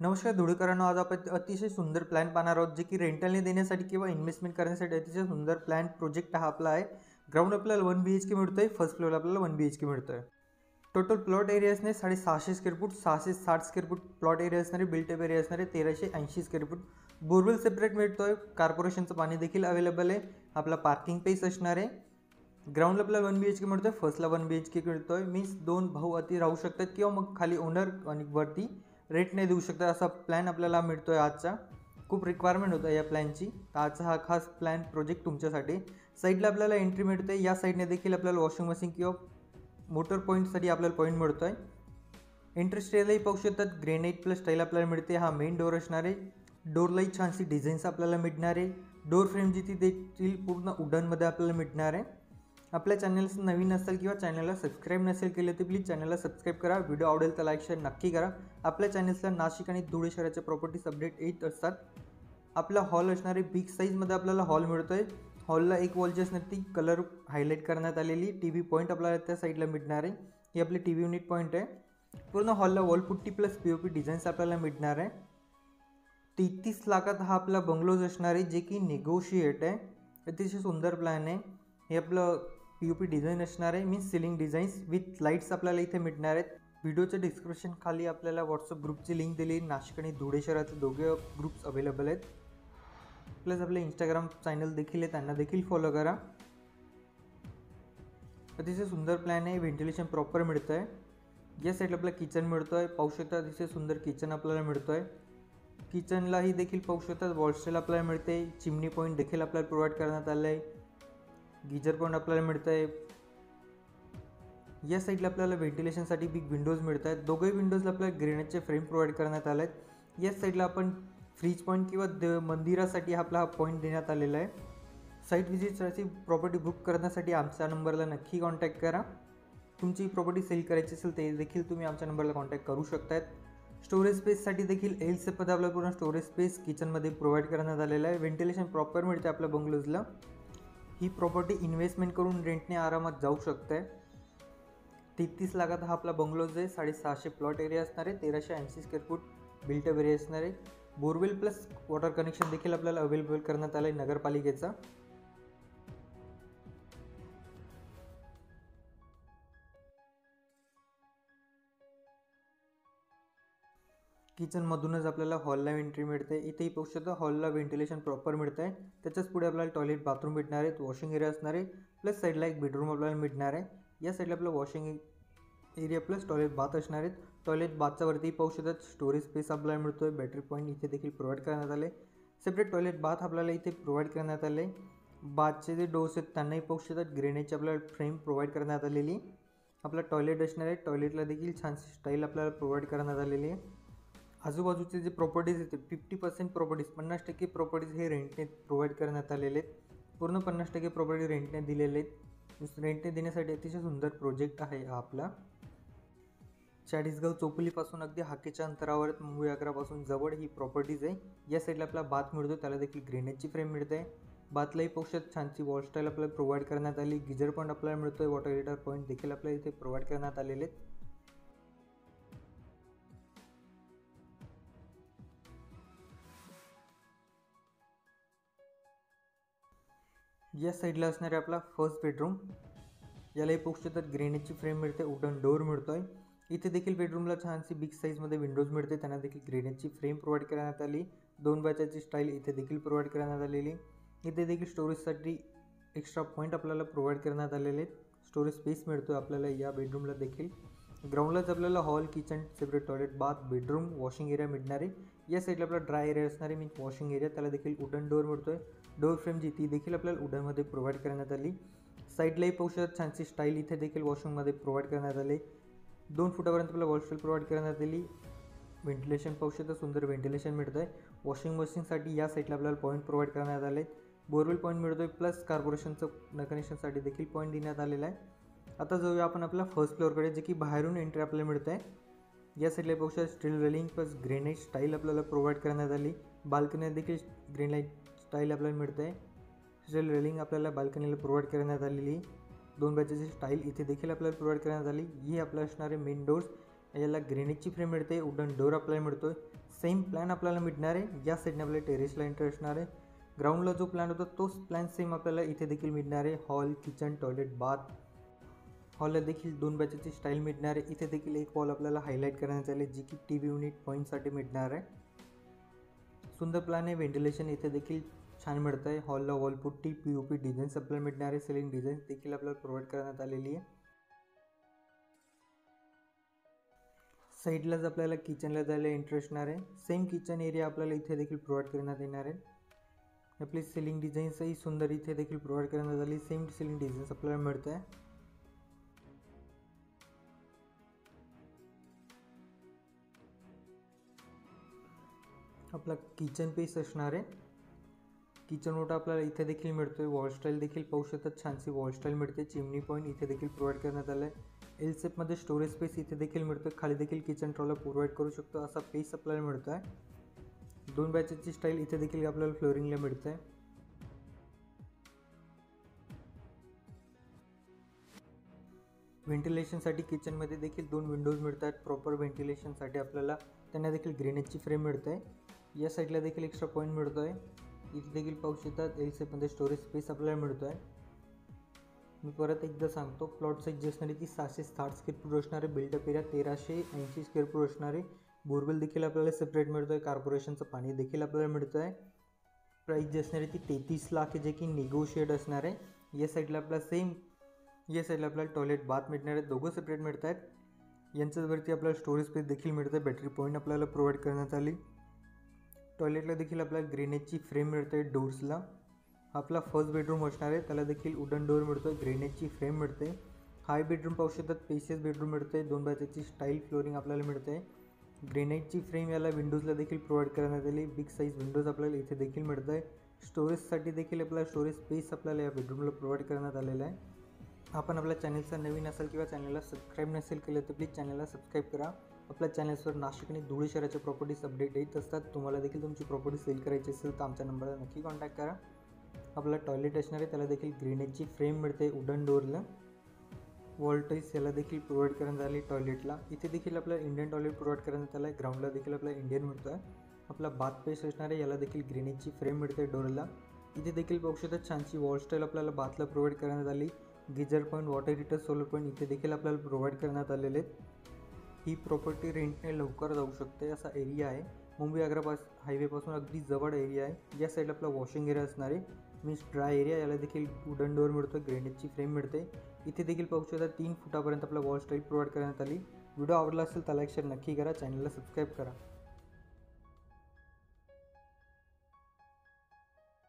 नमस्कार धुळेकरांनो, आज आपण अतिशय सुंदर प्लॅन पाहणार आहोत जे की रेंटलने देण्यासाठी किंवा इन्व्हेस्टमेंट करण्यासाठी अतिशय सुंदर प्लॅन प्रोजेक्ट हा आपला आहे। ग्राउंड आपल्याला 1 BHK मिळतोय, फर्स्ट फ्लोअर आपल्याला 1 BHK मिळतोय। टोटल प्लॉट एरिया असणे 650 square foot, 660 square foot plot area असणारे, बिल्टअप एरिया असणारे 1380 स्क्वेअर फूट। बोरवेल सेपरेट मिळतोय, कॉर्पोरेशनचं पाणी देखील अवेलेबल आहे। आपला पार्किंग प्लेस असणार आहे। ग्राउंडला आपल्याला 1 BHK मिळतोय, फर्स्टला 1 BHK मिळतोय। मीन्स दोन भाऊ अति राहू शकतात किंवा मग खाली ओनर आणि वरती रेट नाही देऊ शकता असा प्लॅन आपल्याला मिळतोय आजचा। खूप रिक्वायरमेंट होता या प्लॅनची, तर आजचा हा खास प्लॅन प्रोजेक्ट तुमच्यासाठी। साईडला आपल्याला एंट्री मिळते, या साईडने देखील आपल्याला वॉशिंग मशीन किंवा मोटर पॉईंटसाठी आपल्याला पॉईंट मिळतोय। एंट्री स्टेलही पाहू शकतात, ग्रेनाइट प्लस टाईल आपल्याला मिळते। हा मेन डोअर असणार आहे। डोअरलाही छानशी डिझाईन्स आपल्याला मिळणार आहे। डोअर फ्रेम जी ती देखील पूर्ण वुडनमध्ये आपल्याला मिळणार आहे। आपल्या चॅनल्स नवीन असेल किंवा चॅनलला सबस्क्राईब नसेल केले तर प्लीज चॅनलला सबस्क्राईब करा। व्हिडिओ आवडेल तर लाईक शेअर नक्की करा। आपल्या चॅनल्सला नाशिक आणि धुळे शहराच्या प्रॉपर्टीज अपडेट येत असतात। आपला हॉल असणारे बिग साईजमध्ये आपल्याला हॉल मिळतोय। हॉलला एक वॉल जी असणार ती कलर हायलाईट करण्यात आलेली, टीव्ही पॉईंट आपल्याला त्या साईडला मिळणार आहे। ही आपली टीव्ही युनिट पॉईंट आहे। पूर्ण हॉलला वॉलपुट्टी प्लस POP डिझाईन्स आपल्याला मिळणार आहे। 33 लाखात हा आपला बंगलोज असणार आहे, जे की निगोशिएट आहे। अतिशय सुंदर प्लॅन आहे। हे आपलं POP डिझाईन असणार आहे, means ceiling designs with lights आपल्याला इथे मिळणार आहेत। व्हिडिओच्या डिस्क्रिप्शन खाली आपल्याला व्हॉट्सअप ग्रुपची लिंक दिली। नाशिक आणि धुळे शहराचे दोघे ग्रुप्स अवेलेबल आहेत। प्लस आपले इंस्टाग्राम चॅनल देखील आहे, त्यांना देखील फॉलो करा। अतिशय सुंदर प्लॅन आहे। व्हेंटिलेशन प्रॉपर मिळतं आहे। या साईडला आपला किचन मिळतो आहे, पाहू शकता अतिशय सुंदर किचन आपल्याला मिळतो आहे। किचनलाही देखील पाहू शकता वॉलस्टेल आपल्याला मिळते। चिमणी पॉईंट देखील आपल्याला प्रोव्हाइड करण्यात आलं आहे। गीजर पॉईंट आपल्याला मिळतं आहे। या साईडला आपल्याला व्हेंटिलेशनसाठी बिग विंडोज मिळत आहेत। दोघंही विंडोजला आपल्याला ग्रेनाइटचे फ्रेम प्रोव्हाइड करण्यात आले आहेत। या साईडला आपण फ्रीज पॉईंट किंवा मंदिरासाठी आपला हा पॉईंट देण्यात आलेला आहे। साईट व्हिजिटसाठी प्रॉपर्टी बुक करण्यासाठी आमच्या नंबरला नक्की कॉन्टॅक्ट करा। तुमची प्रॉपर्टी सेल करायची असेल ते देखील तुम्ही आमच्या नंबरला कॉन्टॅक्ट करू शकतात। स्टोरेज स्पेससाठी देखील एल सेपमध्ये आपल्याला पूर्ण स्टोरेज स्पेस किचनमध्ये प्रोव्हाइड करण्यात आलेला आहे। व्हेंटिलेशन प्रॉपर मिळते आपल्या बंगलोजला। ही प्रॉपर्टी इन्व्हेस्टमेंट करून रेंटने आरामात जाऊ शकते। 33 लाखात हा आपला बंगलोज आहे। 650 प्लॉट एरिया असणार आहे, 1380 स्क्वेअर फूट बिल्टअप एरिया असणार आहे। बोरवेल प्लस वॉटर कनेक्शन देखील आपल्याला अवेलेबल करण्यात आलं आहे नगरपालिकेचा। किचनमधूनच आपल्याला हॉलला एंट्री मिळते। इथेही पाहू शकता हॉलला व्हेंटिलेशन प्रॉपर मिळतं आहे। त्याच्याच पुढे आपल्याला टॉयलेट बाथरूम मिळणार आहे, वॉशिंग एरिया असणार आहे, प्लस साईडला एक बेडरूम आपल्याला मिळणार आहे। या साईडला आपलं washing area plus toilet bath असणार आहेत। टॉयलेट बाथच्या वरती पाहू शकता स्टोरेज स्पेस आपल्याला मिळतो आहे। बॅटरी पॉईंट इथे देखील प्रोव्हाइड करण्यात आले। सेपरेट टॉयलेट बाथ आपल्याला इथे प्रोव्हाइड करण्यात आले। बाथचे जे डोर्स आहेत त्यांनाही पाहू शकतात ग्रेनाइटची आपल्याला फ्रेम प्रोव्हाइड करण्यात आलेली। आपला टॉयलेट असणार आहे, टॉयलेटला देखील छान स्टाईल आपल्याला प्रोव्हाइड करण्यात आलेली आहे। आजूबाजूचे जे प्रॉपर्टीज आहेत 50% प्रॉपर्टीज 50% प्रॉपर्टीज हे रेंटने प्रोव्हाइड करण्यात आलेले आहेत। पूर्ण 50% प्रॉपर्टी रेंटने दिलेले आहेत। रेंटने देण्यासाठी अतिशय सुंदर प्रोजेक्ट आहे हा आपला। चाळीसगाव चौफुलीपासून अगदी हाकेच्या अंतरावर मुंबई आग्रापासून जवळ ही प्रॉपर्टीज आहे। या साईडला आपला बाथ मिळतो, त्याला देखील ग्रेनाइटची फ्रेम मिळते। बाथलाही पोषक छानची वॉल स्टाईल आपल्याला प्रोव्हाइड करण्यात आली। गिजर पॉईंट आपल्याला मिळतोय, वॉटर हीटर पॉईंट देखील आपल्याला इथे प्रोव्हाइड करण्यात आलेले आहेत। या साईडला असणारे आपला फर्स्ट बेडरूम, यालाही पाहू शकतात ग्रेनाइटची फ्रेम मिळते, वुडन डोअर मिळतोय। इथे देखील बेडरूमला छानशी बिग साईजमध्ये विंडोज मिळते, त्यांना देखील ग्रेनाइटची फ्रेम प्रोव्हाइड करण्यात आली। 2 बायचाची स्टाईल इथे देखील प्रोव्हाइड करण्यात आलेली। इथे देखील स्टोरेजसाठी एक्स्ट्रा पॉईंट आपल्याला प्रोव्हाइड करण्यात आलेले आहेत। स्टोरेज स्पेस मिळतो आपल्याला या बेडरूमला देखील। ग्राउंडलाच आपल्याला hall, kitchen, separate toilet, bath, bedroom, washing area मिळणार आहे। या साईडला आपला ड्राय एरिया असणार आहे, मीन्स वॉशिंग एरिया, त्याला देखील वुडन डोअर मिळतोय। डोअर फ्रेम जी ती देखील आपल्याला वुडनमध्ये प्रोव्हाइड करण्यात आली। साईडलाही पाहू शकता छानशी स्टाईल इथे देखील वॉशरूममध्ये प्रोव्हाइड करण्यात आले। 2 फुटापर्यंत आपल्याला वॉलस्टेल प्रोव्हाइड करण्यात आली। व्हेंटिलेशन पाहू शकता सुंदर व्हेंटिलेशन मिळतं आहे। वॉशिंग मशीनसाठी या साईडला आपल्याला पॉईंट प्रोव्हाइड करण्यात आले। बोरवेल पॉईंट मिळतोय, प्लस कॉर्पोरेशनचं कनेक्शनसाठी देखील पॉईंट देण्यात आलेला आहे। आता जाऊया आपण आपल्या फर्स्ट फ्लोअरकडे, जे की बाहेरून एंट्री आपल्याला मिळतं आहे। या साईडला पाहू शकता steel railing plus granite style आपल्याला प्रोव्हाइड करण्यात आली। बाल्कनी देखील ग्रेनाइट स्टाईल आपल्याला मिळतं आहे। स्टील रेलिंग आपल्याला बाल्कनीला प्रोव्हाइड करण्यात आलेली। 2 बायचाची स्टाईल इथे देखील आपल्याला प्रोव्हाइड करण्यात आली। ही आपल्या असणारे मेन डोर्स, याला ग्रेनेजची फ्रेम मिळते, वुडन डोर आपल्याला मिळतो आहे. सेम प्लॅन आपल्याला मिळणार आहे. या साईडने आपल्याला टेरेसला एंटर असणार आहे. ग्राउंडला जो प्लॅन होता तोच प्लॅन सेम आपल्याला इथे देखील मिळणार आहे. Hall, kitchen, toilet, bath. हॉलला देखील 2 बॅचेसची स्टाईल मिळणार आहे. इथे देखील एक वॉल आपल्याला हायलाईट करण्यात आले जी की टी व्ही युनिट पॉईंटसाठी मिळणार आहे. सुंदर प्लॅन आहे. व्हेंटिलेशन इथे देखील छान मिळतं आहे. हॉलला वॉलपुट्टी, POP डिझाईन्स आपल्याला मिळणार आहे. सिलिंग डिझाईन देखील आपल्याला प्रोव्हाइड करण्यात आलेली आहे. साईडलाच आपल्याला किचनला जायला एंटर असणार आहे. सेम किचन एरिया आपल्याला इथे देखील प्रोव्हाइड करण्यात येणार आहे. आपली सिलिंग डिझाईन्सही सुंदर इथे देखील प्रोव्हाइड करण्यात आली. सेम सिलिंग डिझाईन्स आपल्याला मिळतं आहे. आपला किचन पीस असणार आहे. किचन ओटा आपल्याला इथे देखील मिळतोय. वॉल स्टाईल देखील पाहू शकतात. छानशी वॉल स्टाईल मिळते. चिमणी पॉईंट इथे देखील प्रोव्हाइड करण्यात आलं आहे. एल शेपमध्ये स्टोरेज स्पेस इथे देखील मिळतो. खाली देखील किचन ट्रॉला प्रोव्हाइड करू शकतो असा पेस आपल्याला मिळतो आहे. 2 बॅचेसची स्टाईल इथे देखील आपल्याला फ्लोरिंगला मिळतं आहे. व्हेंटिलेशनसाठी किचनमध्ये देखील 2 विंडोज मिळतात. प्रॉपर व्हेंटिलेशनसाठी आपल्याला त्यांना देखील ग्रेनेजची फ्रेम मिळते आहे. या साईडला देखील एक्स्ट्रा पॉईंट मिळतो आहे. इथे देखील पाहू शकतात एल शेपमध्ये स्टोरेज स्पेस आपल्याला मिळतो आहे. मी परत एकदा सांगतो, प्लॉट साईज जी असणारी ती 660 स्क्वेअर फूट असणार आहे. बिल्डअप एरिया 1380 स्क्वेअर फूट असणार आहे. बोरवेल देखील आपल्याला सेपरेट मिळतो आहे. कॉर्पोरेशनचं पाणी देखील आपल्याला मिळतं आहे. प्राईस जी असणार आहे ती 33 लाख आहे, जे की निगोशिएट असणार आहे. या साईडला आपल्याला टॉयलेट बाथ मिळणार आहे. दोघं सेपरेट मिळत आहेत. यांच्यावरती आपल्याला स्टोरेज स्पेस देखील मिळतं आहे. बॅटरी पॉईंट आपल्याला प्रोव्हाइड करण्यात आली. टॉयलेटला देखील आपल्याला ग्रेनेजची फ्रेम मिळते आहे. डोर्सला आपला फर्स्ट बेडरूम असणार आहे. त्याला देखील वुडन डोअर मिळतो आहे. ग्रेनेजची फ्रेम मिळते. हाय बेडरूम पाहू शकतात. स्पेशियस बेडरूम मिळते. 2 बॅचेसची स्टाईल फ्लोरिंग आपल्याला मिळते. ग्रेनाइटची फ्रेम याला विंडोजला देखील प्रोव्हाइड करण्यात आली. बिग साईज विंडोज आपल्याला इथे देखील मिळत आहे. स्टोरेजसाठी देखील आपल्याला स्टोरेज स्पेस आपल्याला या बेडरूमला प्रोव्हाइड करण्यात आलेला आहे. आपण आपल्या चॅनलचा नवीन असेल किंवा चॅनलला सबस्क्राईब नसेल केलं तर प्लीज चॅनलला सबस्क्राईब करा. आपल्या चॅनल्सवर नाशिक आणि धुळे शहराच्या प्रॉपर्टीज अपडेट येत असतात. तुम्हाला देखील तुमची प्रॉपर्टी सेल करायची असेल तर आमच्या नंबरला नक्की कॉन्टॅक्ट करा. आपला टॉयलेट असणार आहे. त्याला देखील ग्रेनेजची फ्रेम मिळते वुडन डोअरला. वॉल टाईल्स याला देखील प्रोव्हाइड करण्यात आली. टॉयलेटला इथे देखील आपल्याला इंडियन टॉयलेट प्रोव्हाइड करण्यात आला आहे. ग्राउंडला देखील आपल्याला इंडियन मिळतो आहे. आपला बाथ पेस असणार आहे. याला देखील ग्रेनेजची फ्रेम मिळते डोअरला. इथे देखील बघू शकता छानशी वॉल स्टाईल आपल्याला बाथला प्रोव्हाइड करण्यात आली. Geyser point, water heater, solar point इथे देखील आपल्याला प्रोव्हाइड करण्यात आलेले आहेत. ही प्रॉपर्टी रेंटने लवकर जाऊ शकते असा एरिया आहे. मुंबई आग्रा हायवेपासून अगदी जवळ एरिया आहे. या साईडला आपला वॉशिंग एरिया असणार आहे. Means dry area. याला देखील वुडन डोअर मिळतो. ग्रेनेजची फ्रेम मिळते. इथे देखील पाहू शकता 3 फुटापर्यंत आपला वॉल स्टाईल प्रोव्हाइड करण्यात आली. व्हिडिओ आवडला असेल तर लाईक शेअर नक्की करा. चॅनलला सबस्क्राईब करा.